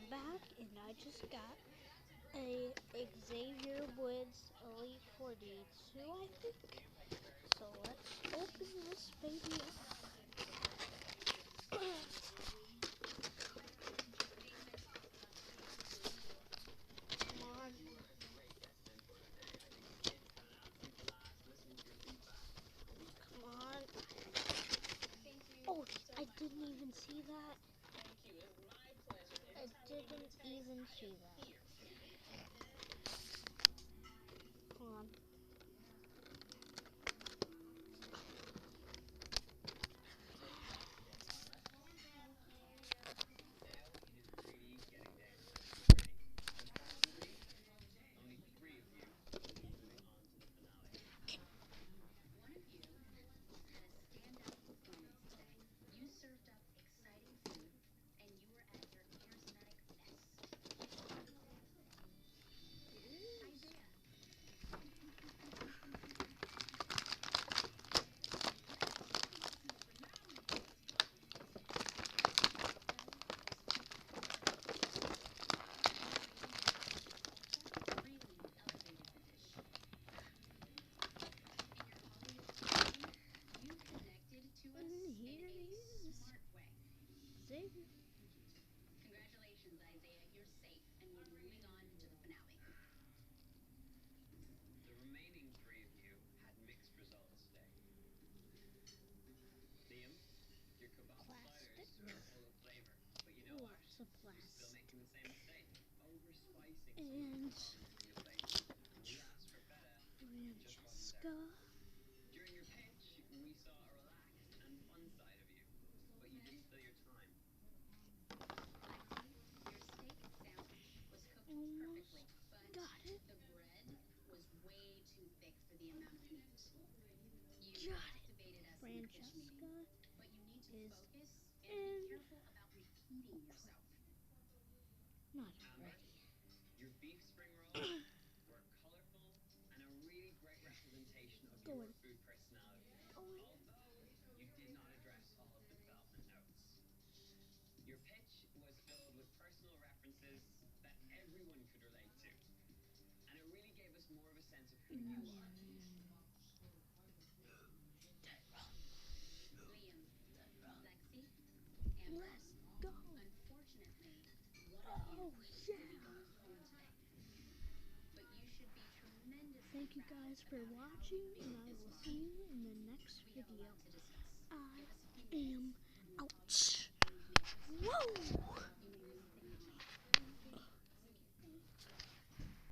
back, and I just got a Xavier Woods Elite 42, I think. So let's open this baby up. Come on. Come on. Oh, I didn't even see that. I didn't even see that. Come on. And here he is. Xavier. Congratulations, Isaiah. You're safe, and we're moving on to the finale. The remaining three of you had mixed results today. Liam, your kebab Plastic. sliders are full of flavor, but you know what? Lots of You're still plastic. making the same mistake. Overspicing some of the And components in your plate. We asked for better, it just wasn't Francesca. there. During your pitch, we saw a relaxed and fun side of you, but you didn't fill your time. Your steak sandwich was cooked Almost perfectly, but got it. the bread was way too thick for the amount of meat. You Got it. activated us in the pitch Francesca meeting, but you need to is focus and be in. careful about repeating yourself. Not Amber, ready. your beef spring rolls were colorful and a really great representation of your Going. food personality. Going. Although you did not address all of the development notes. Your pitch was filled with personal references that everyone could relate to, and it really gave us more of a sense of who you are. Liam, Lexi, Amber, Let's go. unfortunately, one of you Oh, will be yeah. going home today. But you should be tremendously Thank you proud guys for about how watching, you and made I this will fun. see you in the next We have a video. lot to discuss. I Give us a few am minutes, and we'll talk out. and we can make a decision. Whoa!